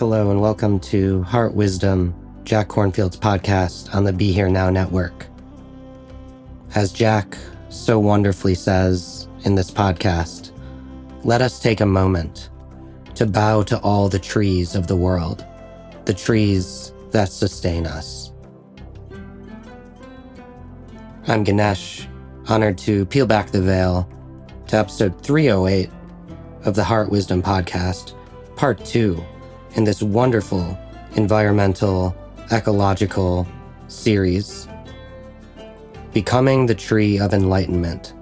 Hello and welcome to Heart Wisdom, Jack Kornfield's podcast on the Be Here Now network. As Jack so wonderfully says in this podcast, let us take a moment to bow to all the trees of the world, the trees that sustain us. I'm Ganesh, honored to peel back the veil to episode 308 of the Heart Wisdom podcast, part 2 in this wonderful environmental, ecological series, Becoming the Tree of Enlightenment,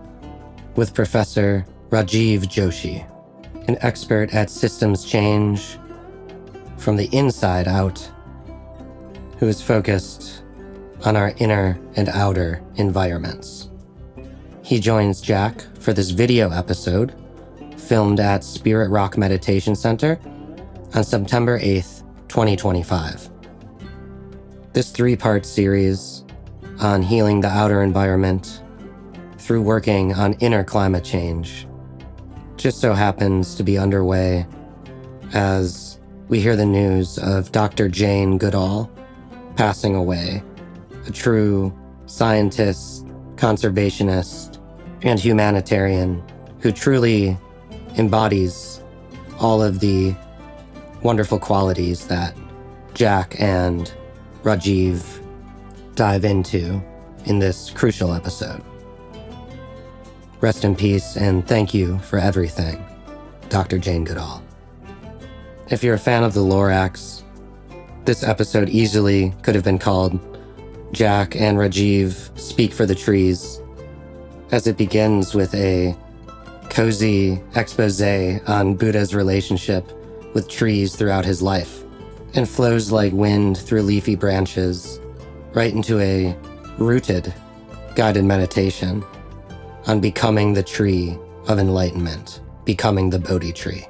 with Professor Rajiv Joshi, an expert at systems change from the inside out, who is focused on our inner and outer environments. He joins Jack for this video episode, filmed at Spirit Rock Meditation Center on September 8th, 2025. This 3-part series on healing the outer environment through working on inner climate change just so happens to be underway as we hear the news of Dr. Jane Goodall passing away, a true scientist, conservationist, and humanitarian who truly embodies all of the wonderful qualities that Jack and Rajiv dive into in this crucial episode. Rest in peace and thank you for everything, Dr. Jane Goodall. If you're a fan of the Lorax, this episode easily could have been called Jack and Rajiv Speak for the Trees, as it begins with a cozy expose on Buddha's relationship with trees throughout his life, and flows like wind through leafy branches right into a rooted guided meditation on becoming the tree of enlightenment, becoming the Bodhi tree.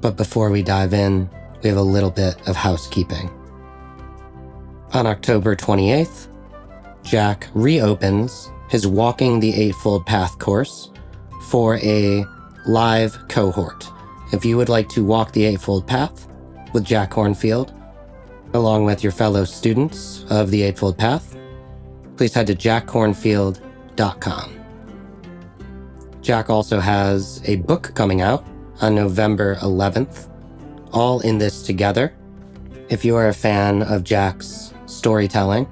But before we dive in, we have a little bit of housekeeping. On October 28th, Jack reopens his Walking the Eightfold Path course for a live cohort. If you would like to walk the Eightfold Path with Jack Kornfield, along with your fellow students of the Eightfold Path, please head to jackkornfield.com. Jack also has a book coming out on November 11th, All in This Together. If you are a fan of Jack's storytelling,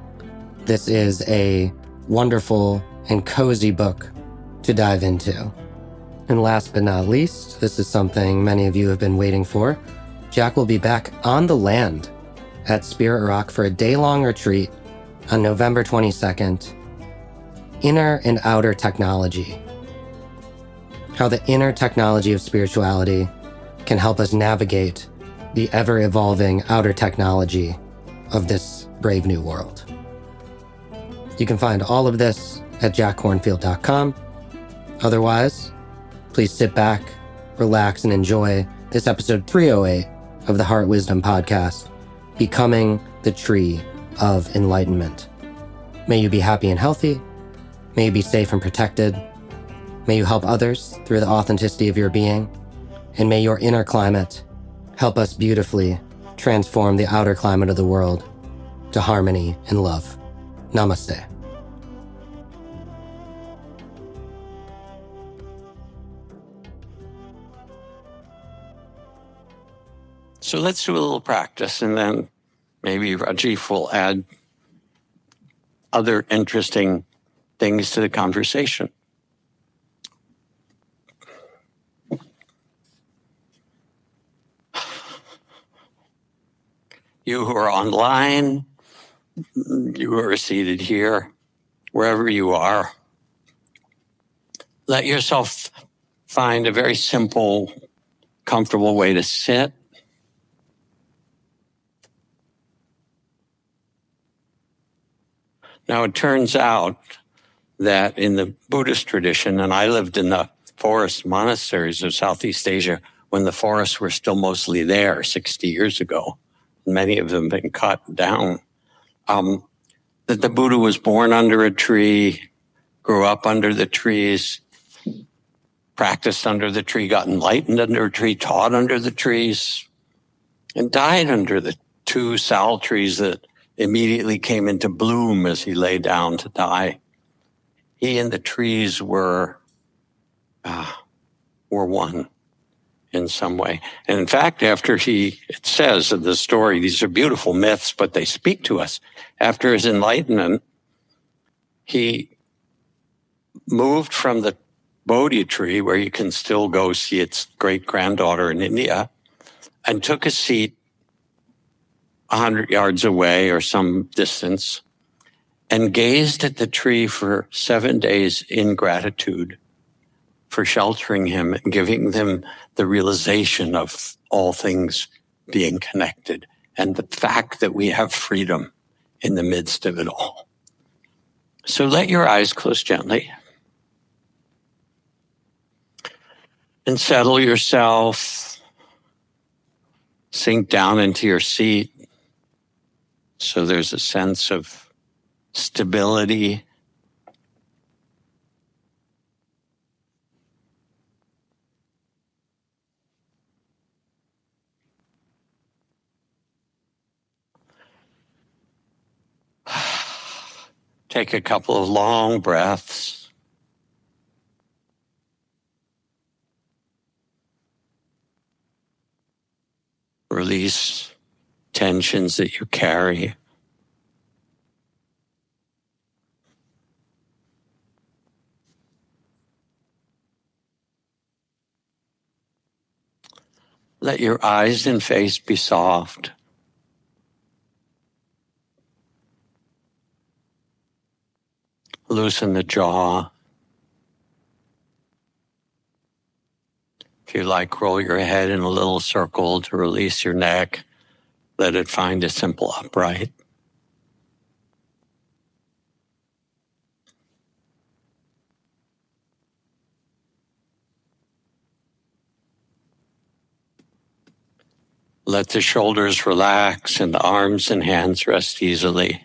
this is a wonderful and cozy book to dive into. And last but not least, this is something many of you have been waiting for. Jack will be back on the land at Spirit Rock for a day-long retreat on November 22nd. Inner and outer technology. How the inner technology of spirituality can help us navigate the ever-evolving outer technology of this brave new world. You can find all of this at jackkornfield.com. Otherwise, please sit back, relax, and enjoy this episode 308 of the Heart Wisdom podcast, Becoming the Tree of Enlightenment. May you be happy and healthy. May you be safe and protected. May you help others through the authenticity of your being. And may your inner climate help us beautifully transform the outer climate of the world to harmony and love. Namaste. So let's do a little practice, and then maybe Rajiv will add other interesting things to the conversation. You who are online, you who are seated here, wherever you are, let yourself find a very simple, comfortable way to sit. Now, it turns out that in the Buddhist tradition, and I lived in the forest monasteries of Southeast Asia when the forests were still mostly there 60 years ago, many of them been cut down, that the Buddha was born under a tree, grew up under the trees, practiced under the tree, got enlightened under a tree, taught under the trees, and died under the 2 sal trees that immediately came into bloom as he lay down to die. He and the trees were one in some way. And in fact, it says in the story, these are beautiful myths, but they speak to us. After his enlightenment, he moved from the Bodhi tree, where you can still go see its great-granddaughter in India, and took a seat 100 yards away or some distance and gazed at the tree for 7 days in gratitude for sheltering him and giving them the realization of all things being connected and the fact that we have freedom in the midst of it all. So let your eyes close gently and settle yourself. Sink down into your seat so there's a sense of stability. Take a couple of long breaths. Release tensions that you carry. Let your eyes and face be soft. Loosen the jaw. If you like, roll your head in a little circle to release your neck. Let it find a simple upright. Let the shoulders relax and the arms and hands rest easily.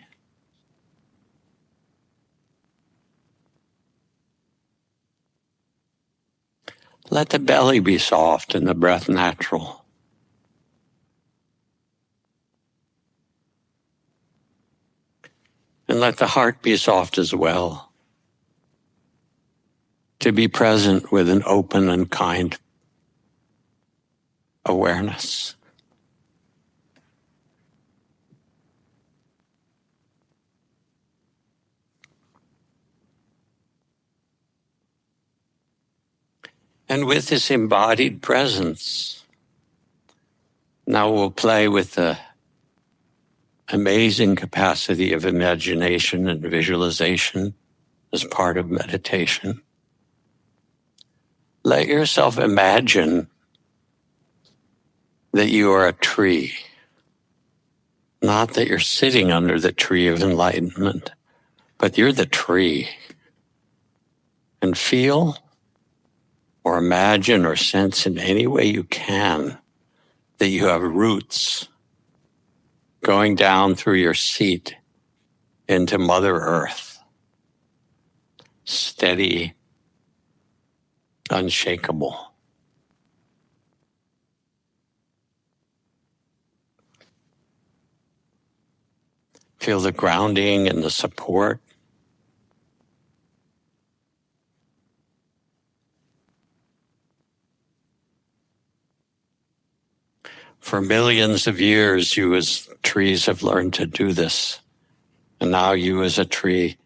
Let the belly be soft and the breath natural. And let the heart be soft as well. To be present with an open and kind awareness. And with this embodied presence, now we'll play with the amazing capacity of imagination and visualization as part of meditation. Let yourself imagine that you are a tree, not that you're sitting under the tree of enlightenment, but you're the tree. And feel or imagine or sense in any way you can that you have roots going down through your seat into Mother Earth, steady, unshakable. Feel the grounding and the support. For millions of years, you as trees have learned to do this. And now you as a tree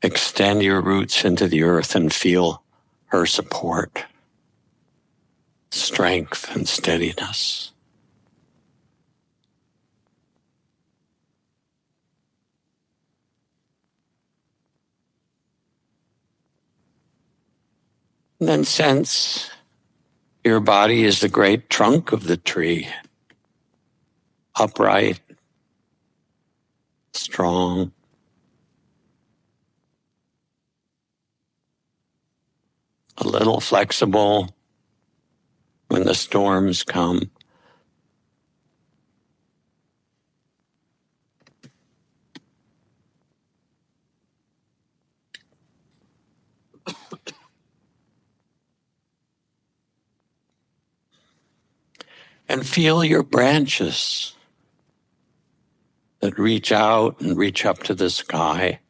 extend your roots into the earth and feel her support, strength, and steadiness. And then sense your body is the great trunk of the tree, upright, strong, a little flexible when the storms come. And feel your branches that reach out and reach up to the sky.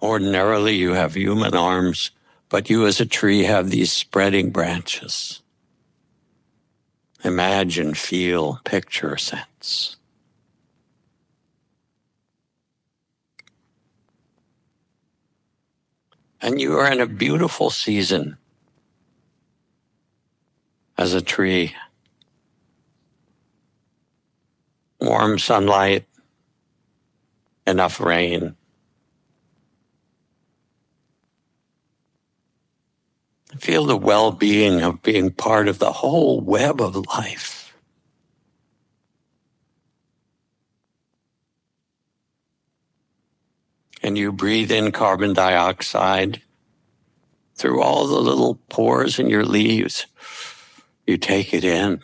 Ordinarily, you have human arms, but you as a tree have these spreading branches. Imagine, feel, picture, sense. And you are in a beautiful season as a tree. Warm sunlight, enough rain. Feel the well-being of being part of the whole web of life. And you breathe in carbon dioxide through all the little pores in your leaves. You take it in.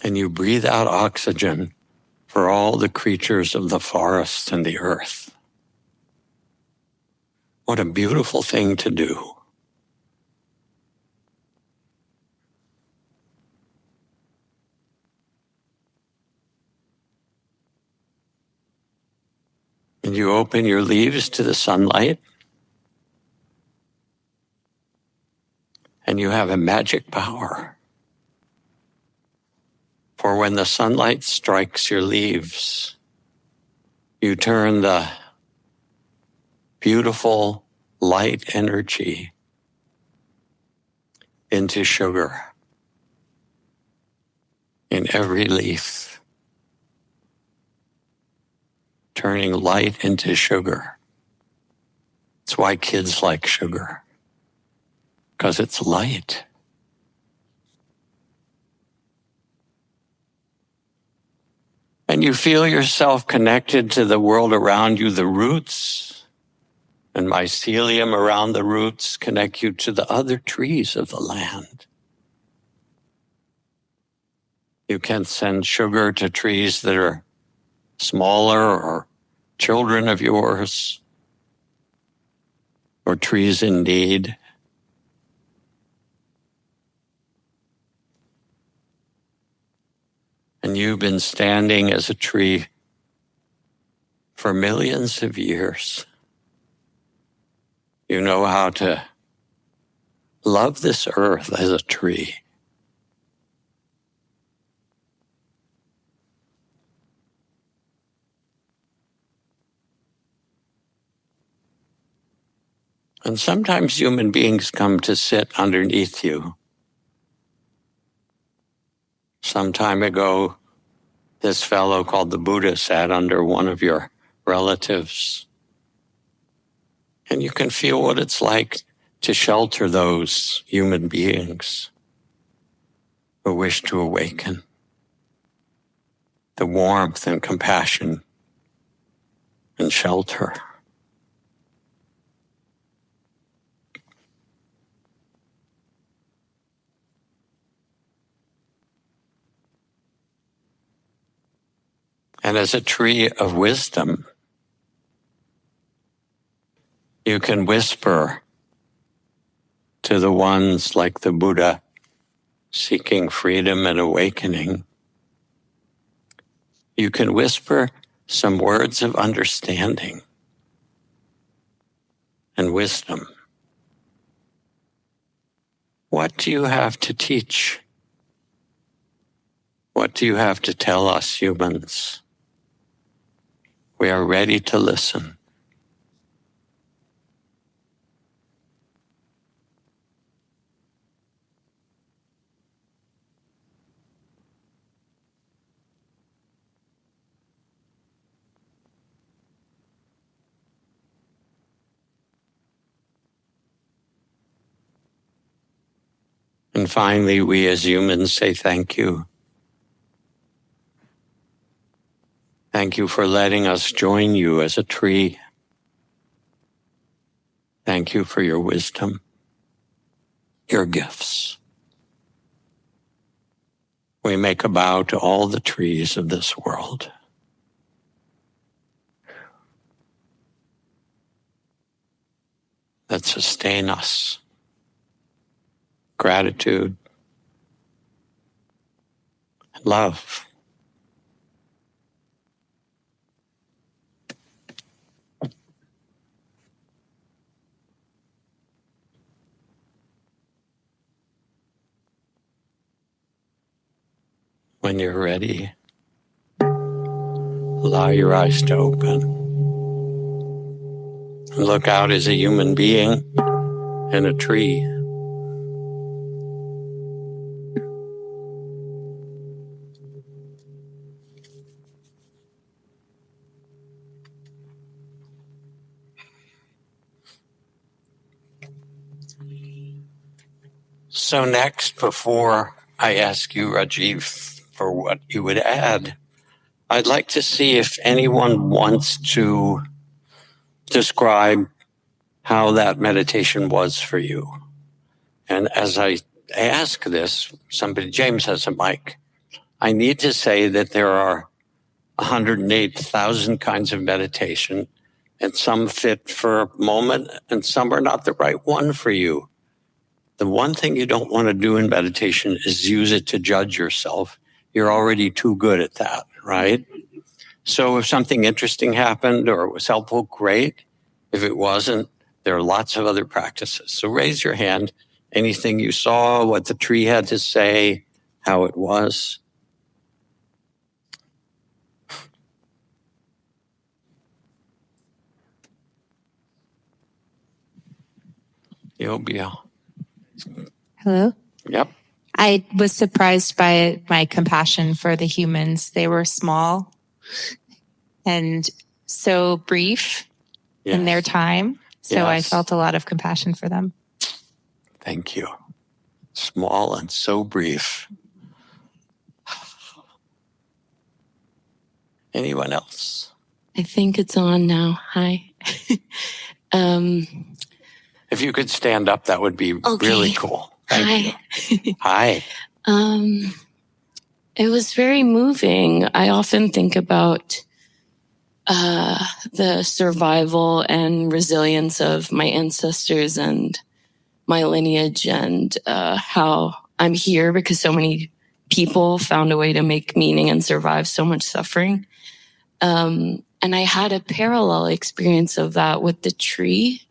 And you breathe out oxygen for all the creatures of the forest and the earth. What a beautiful thing to do. And you open your leaves to the sunlight, and you have a magic power. For when the sunlight strikes your leaves, you turn the beautiful light energy into sugar in every leaf, turning light into sugar. That's why kids like sugar, because it's light. And you feel yourself connected to the world around you. The roots and mycelium around the roots connect you to the other trees of the land. You can send sugar to trees that are smaller or children of yours or trees in need. And you've been standing as a tree for millions of years. You know how to love this earth as a tree. And sometimes human beings come to sit underneath you. Some time ago, this fellow called the Buddha sat under one of your relatives. And you can feel what it's like to shelter those human beings who wish to awaken. The warmth and compassion and shelter. And as a tree of wisdom, you can whisper to the ones like the Buddha seeking freedom and awakening. You can whisper some words of understanding and wisdom. What do you have to teach? What do you have to tell us humans? We are ready to listen. And finally, we as humans say thank you. Thank you for letting us join you as a tree. Thank you for your wisdom, your gifts. We make a bow to all the trees of this world. that sustain us. Gratitude, love. When you're ready, allow your eyes to open. And look out as a human being and a tree. So next, before I ask you, Rajiv, for what you would add, I'd like to see if anyone wants to describe how that meditation was for you. And as I ask this, James has a mic. I need to say that there are 108,000 kinds of meditation, and some fit for a moment, and some are not the right one for you. The one thing you don't want to do in meditation is use it to judge yourself. You're already too good at that, right? So if something interesting happened or it was helpful, great. If it wasn't, there are lots of other practices. So raise your hand. Anything you saw, what the tree had to say, how it was. Yobia. Hello? Yep. I was surprised by my compassion for the humans. They were small and so brief in their time. So I felt a lot of compassion for them. Thank you. Small and so brief. Anyone else? I think it's on now. Hi. If you could stand up, that would be really cool. Thank you. Hi. It was very moving. I often think about the survival and resilience of my ancestors and my lineage, and how I'm here because so many people found a way to make meaning and survive so much suffering. And I had a parallel experience of that with the tree,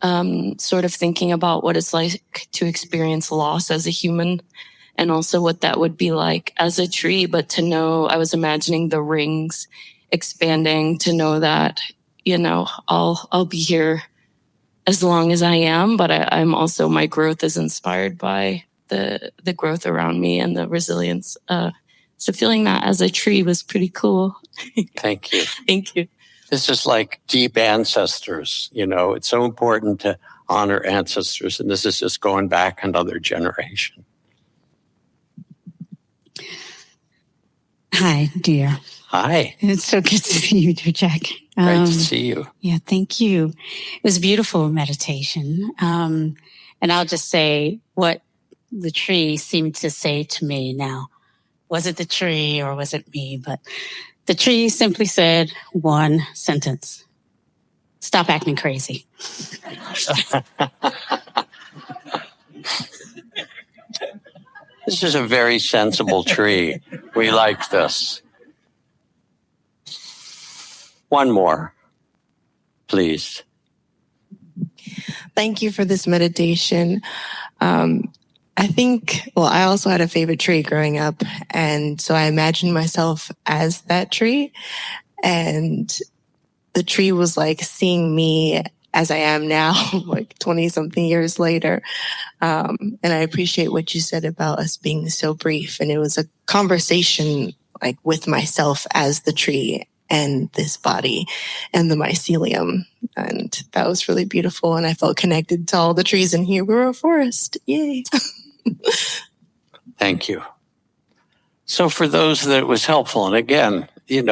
sort of thinking about what it's like to experience loss as a human, and also what that would be like as a tree. But to know, I was imagining the rings expanding, to know that, I'll be here as long as I am, but I'm also, my growth is inspired by the growth around me and the resilience. So feeling that as a tree was pretty cool. Thank you. Thank you. This is like deep ancestors. It's so important to honor ancestors. And this is just going back another generation. Hi, dear. Hi. It's so good to see you, dear Jack. Great to see you. Yeah, thank you. It was a beautiful meditation. And I'll just say what the tree seemed to say to me now. Was it the tree or was it me? But the tree simply said one sentence. Stop acting crazy. This is a very sensible tree. We like this. One more, please. Thank you for this meditation. I also had a favorite tree growing up, and so I imagined myself as that tree, and the tree was like seeing me as I am now, like 20-something years later. And I appreciate what you said about us being so brief, and it was a conversation like with myself as the tree and this body and the mycelium. And that was really beautiful. And I felt connected to all the trees in here. We're a forest. Yay. Thank you. So for those that it was helpful, and again, it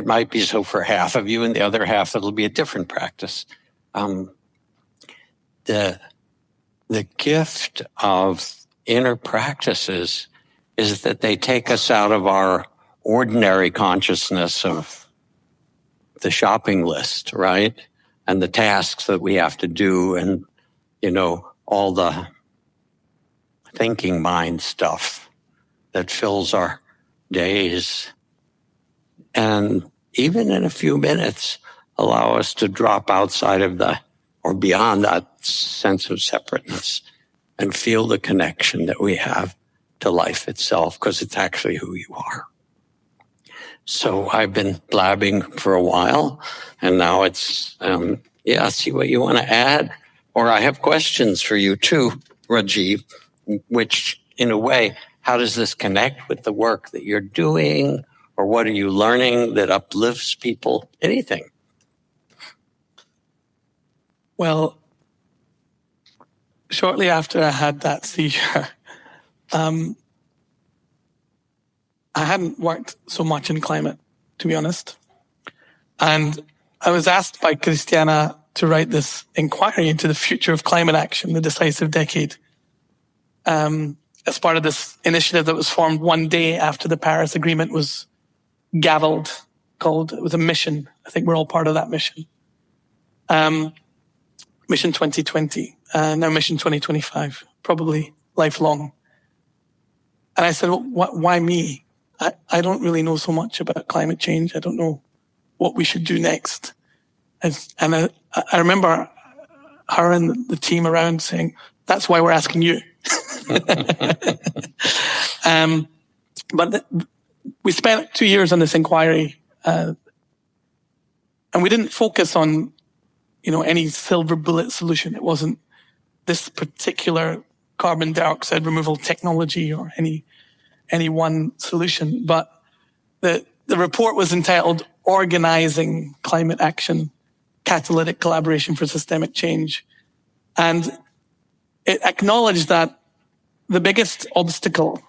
might be so for half of you, and the other half, it'll be a different practice. The gift of inner practices is that they take us out of our ordinary consciousness of the shopping list, right? and the tasks that we have to do, and, all the thinking mind stuff that fills our days. And even in a few minutes, allow us to drop outside of or beyond that sense of separateness and feel the connection that we have to life itself, because it's actually who you are. So I've been blabbing for a while, and now it's, see what you want to add. Or I have questions for you too, Rajiv, which in a way, how does this connect with the work that you're doing? Or what are you learning that uplifts people? Anything. Well, shortly after I had that seizure, I hadn't worked so much in climate, to be honest. And I was asked by Christiana to write this inquiry into the future of climate action, the decisive decade, as part of this initiative that was formed one day after the Paris Agreement was gavelled, it was a mission. I think we're all part of that mission. Mission 2020, now Mission 2025, probably lifelong. And I said, well, why me? I don't really know so much about climate change. I don't know what we should do next. And I remember her and the team around saying, that's why we're asking you. But we spent 2 years on this inquiry, and we didn't focus on, any silver bullet solution. It wasn't this particular carbon dioxide removal technology or any one solution. But the report was entitled Organizing Climate Action, Catalytic Collaboration for Systemic Change. And it acknowledged that the biggest obstacle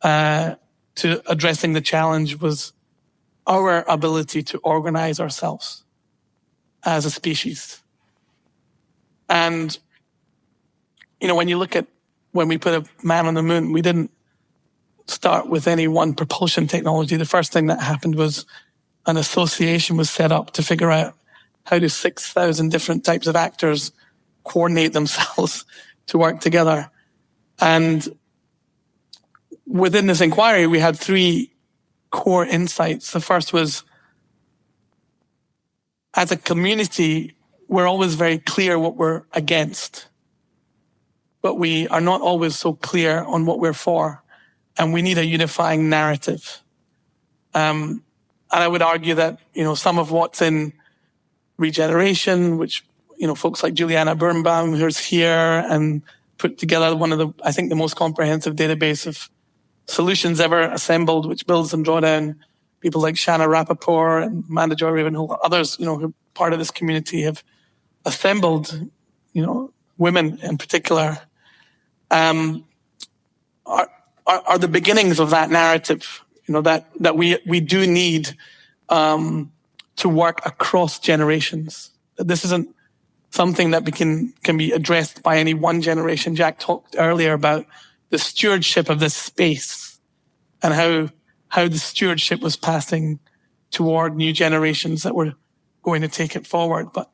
to addressing the challenge was our ability to organize ourselves as a species. And, when you look at when we put a man on the moon, we didn't start with any one propulsion technology. The first thing that happened was an association was set up to figure out how do 6,000 different types of actors coordinate themselves to work together. And within this inquiry, we had 3 core insights. The first was, as a community, we're always very clear what we're against, but we are not always so clear on what we're for, and we need a unifying narrative. And I would argue that, some of what's in regeneration, which, folks like Juliana Birnbaum, who's here and put together one of the most comprehensive database of solutions ever assembled, which builds and drawdown. People like Shanna Rappaport and Amanda Joy Ravenhill, others, who are part of this community have assembled, women in particular, are the beginnings of that narrative, that we do need to work across generations. That this isn't something that can be addressed by any one generation. Jack talked earlier about the stewardship of this space and how the stewardship was passing toward new generations that were going to take it forward. But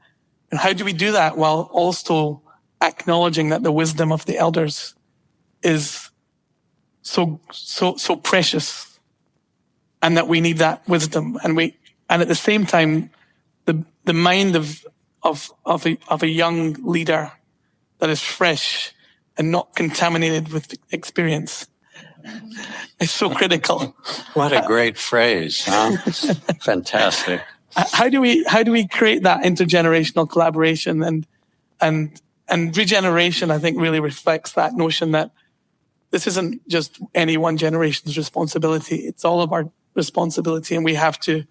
how do we do that while also acknowledging that the wisdom of the elders is so precious, and that we need that wisdom, and at the same time, the mind of a young leader that is fresh and not contaminated with experience. It's so critical. What a great phrase, huh? Fantastic. How do we create that intergenerational collaboration and regeneration? I think really reflects that notion that this isn't just any one generation's responsibility. It's all of our responsibility, and we have to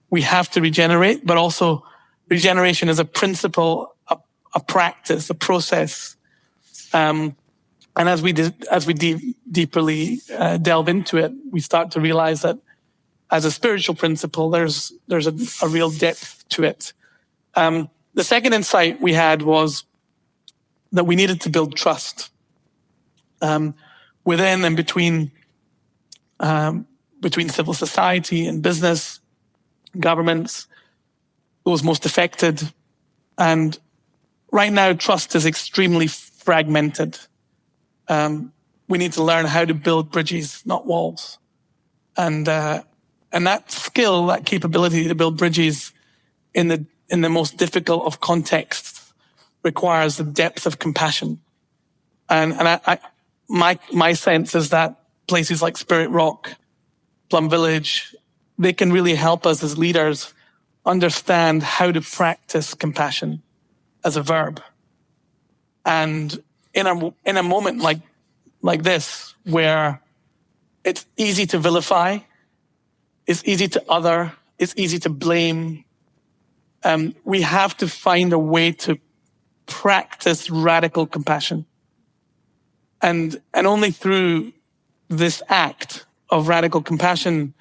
regenerate. But also, regeneration is a principle, a practice, a process. And as we deeply delve into it, we start to realize that as a spiritual principle, there's a real depth to it. The second insight we had was that we needed to build trust within and between civil society and business, governments, those most affected, And right now, trust is extremely fragmented. We need to learn how to build bridges, not walls. And that skill, that capability to build bridges in the most difficult of contexts requires the depth of compassion. And my sense is that places like Spirit Rock, Plum Village, they can really help us as leaders understand how to practice compassion as a verb. And in a moment like this, where it's easy to vilify, it's easy to other, it's easy to blame, we have to find a way to practice radical compassion. And only through this act of radical compassion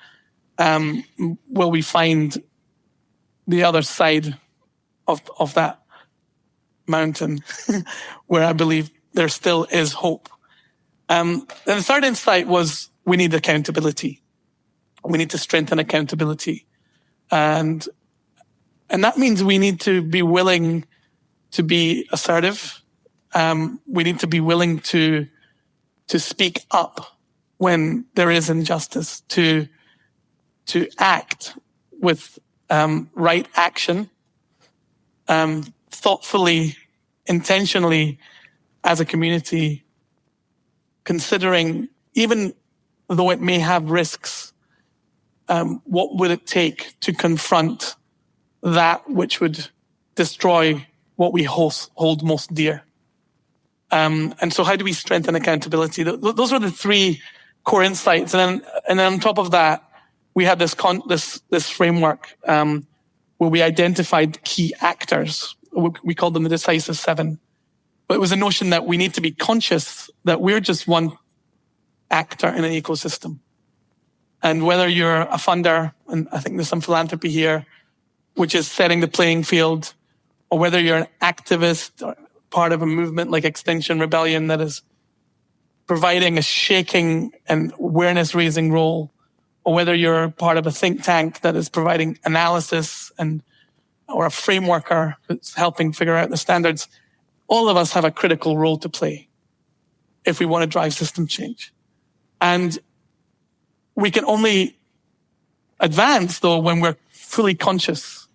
will we find the other side of that mountain where I believe there still is hope. And the third insight was we need accountability. We need to strengthen accountability. And that means we need to be willing to be assertive. We need to be willing to speak up when there is injustice, to act with right action, thoughtfully, intentionally, as a community, considering, even though it may have risks, what would it take to confront that which would destroy what we hold most dear? And so how do we strengthen accountability? Those are the three core insights. And then on top of that, we had this framework where we identified key actors. We called them the decisive seven. But it was a notion that we need to be conscious that we're just one actor in an ecosystem. And whether you're a funder, and I think there's some philanthropy here, which is setting the playing field, or whether you're an activist or part of a movement like Extinction Rebellion that is providing a shaking and awareness-raising role, or whether you're part of a think tank that is providing analysis or a frameworker that's helping figure out the standards, all of us have a critical role to play if we want to drive system change. And we can only advance, though, when we're fully conscious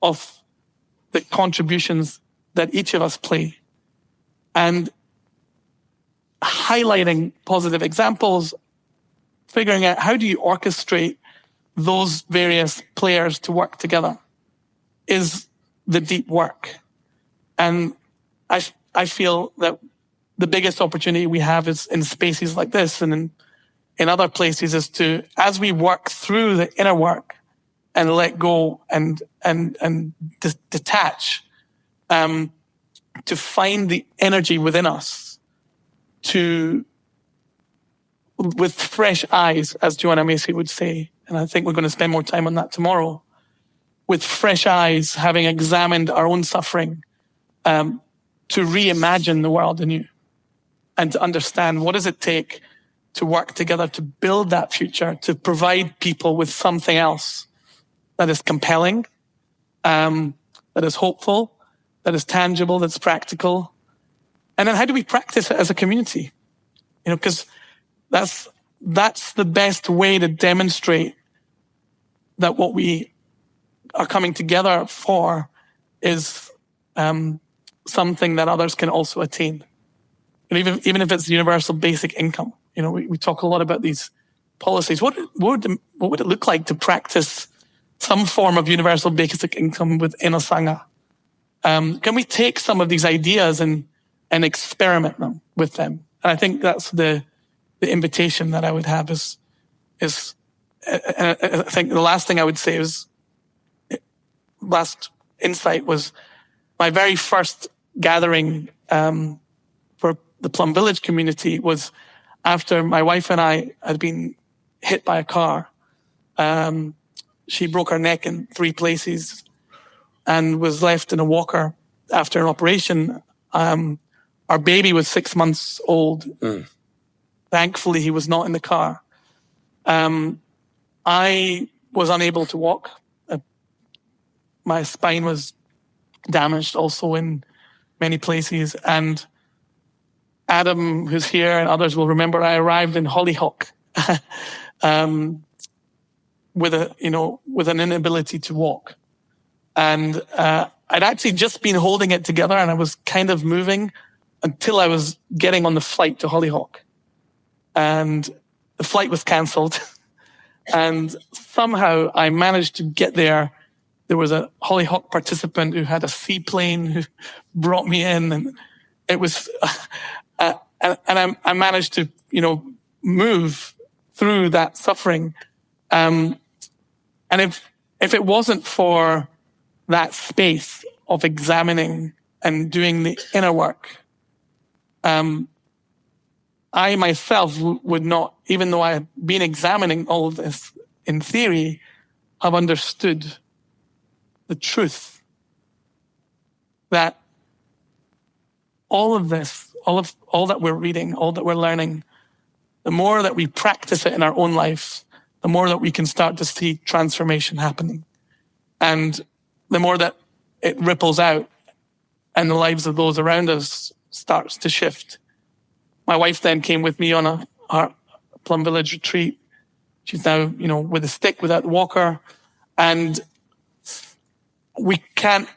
of the contributions that each of us play, and highlighting positive examples, figuring out how do you orchestrate those various players to work together is the deep work. And I feel that the biggest opportunity we have is in spaces like this and in other places is to, as we work through the inner work and let go and detach, to find the energy within us with fresh eyes, as Joanna Macy would say, and I think we're going to spend more time on that tomorrow, with fresh eyes, having examined our own suffering, to reimagine the world anew and to understand what does it take to work together to build that future, to provide people with something else that is compelling, that is hopeful, that is tangible, that's practical. And then how do we practice it as a community? Because that's the best way to demonstrate that what we are coming together for is something that others can also attain. And even if it's universal basic income, we talk a lot about these policies. What would it look like to practice some form of universal basic income within a sangha? Can we take some of these ideas and experiment them with them? And I think that's the invitation that I would have is I think the last thing I would say is, last insight was my very first gathering for the Plum Village community was after my wife and I had been hit by a car. She broke her neck in 3 places and was left in a walker after an operation. Our baby was 6 months old. Thankfully, he was not in the car. I was unable to walk. My spine was damaged also in many places. And Adam, who's here, and others will remember, I arrived in Hollyhock with an inability to walk. And I'd actually just been holding it together, and I was kind of moving until I was getting on the flight to Hollyhock. And the flight was cancelled. And somehow I managed to get there. There was a Hollyhock participant who had a seaplane who brought me in, and it was, and I managed to, move through that suffering. And if it wasn't for that space of examining and doing the inner work, I myself would not, even though I had been examining all of this in theory, have understood the truth that all of this, all that we're reading, all that we're learning, the more that we practice it in our own lives, the more that we can start to see transformation happening. And the more that it ripples out and the lives of those around us starts to shift. My wife then came with me on our Plum Village retreat. She's now, with a stick, without the walker. And we can't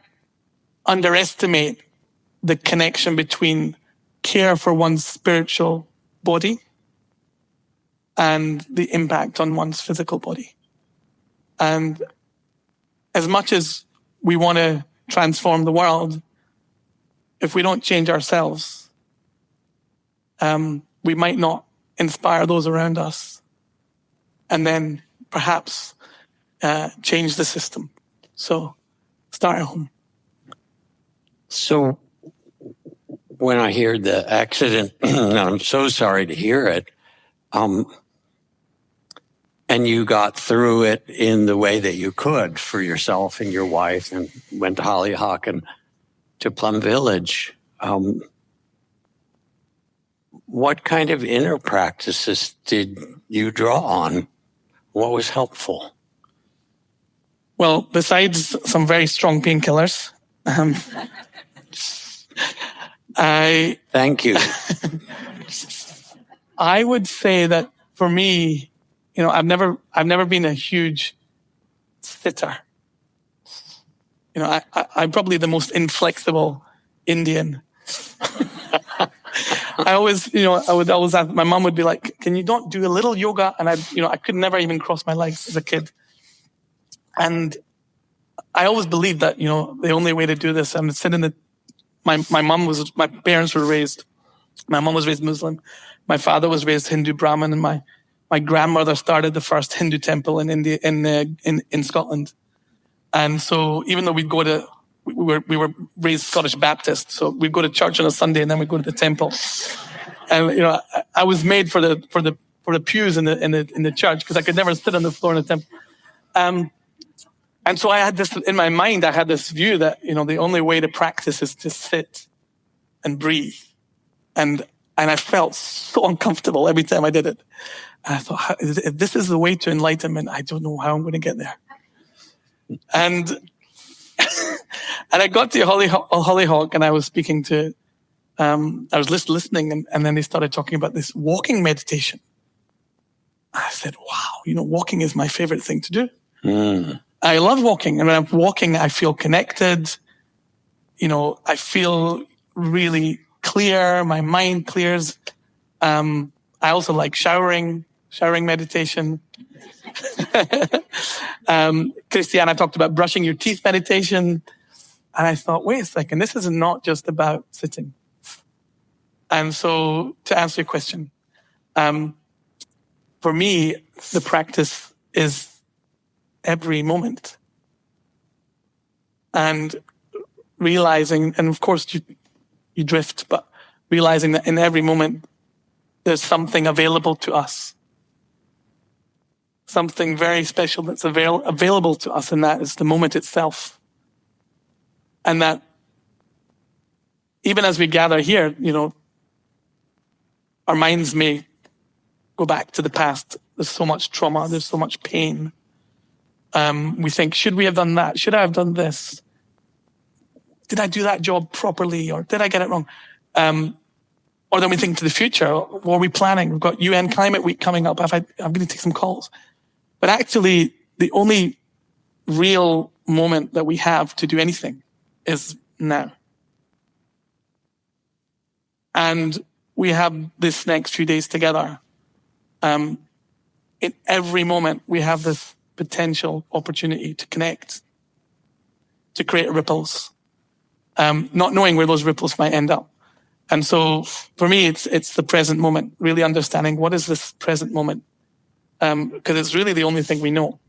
underestimate the connection between care for one's spiritual body and the impact on one's physical body. And as much as we want to transform the world, if we don't change ourselves, we might not inspire those around us and then perhaps change the system. So start at home. So when I hear the accident, and I'm so sorry to hear it, and you got through it in the way that you could for yourself and your wife, and went to Hollyhock and to Plum Village, what kind of inner practices did you draw on? What was helpful? Well, besides some very strong painkillers, Thank you. I would say that for me, I've never been a huge sitter. I'm probably the most inflexible Indian. I would always ask, my mom would be like, can you not do a little yoga? And I could never even cross my legs as a kid. And I always believed that, the only way to do this, I'm sitting my parents were raised, my mom was raised Muslim. My father was raised Hindu Brahmin, and my grandmother started the first Hindu temple in India, in Scotland. And so even though we were raised Scottish Baptist, so we'd go to church on a Sunday and then we'd go to the temple. And I was made for the pews in the church because I could never sit on the floor in the temple. And so I had this in my mind. I had this view that the only way to practice is to sit and breathe, and I felt so uncomfortable every time I did it. And I thought, if this is the way to enlightenment, I don't know how I'm going to get there. And I got to Hollyhock, and I was speaking to, I was listening, and then they started talking about this walking meditation. I said, wow, walking is my favorite thing to do. I love walking. And when I'm walking, I feel connected. I feel really clear. My mind clears. I also like showering meditation. Christiana talked about brushing your teeth meditation. And I thought, wait a second, this is not just about sitting. And so to answer your question, for me, the practice is every moment. And realizing, and of course you drift, but realizing that in every moment, there's something available to us. Something very special that's available to us, and that is the moment itself. And that even as we gather here, our minds may go back to the past. There's so much trauma, there's so much pain. We think, should we have done that? Should I have done this? did I do that job properly, or did I get it wrong? Or then we think to the future. What are we planning? We've got UN Climate Week coming up. I'm going to take some calls. But actually, the only real moment that we have to do anything is now. And we have this next few days together. In every moment, we have this potential opportunity to connect, to create ripples, not knowing where those ripples might end up. And so for me, it's the present moment, really understanding what is this present moment, because it's really the only thing we know.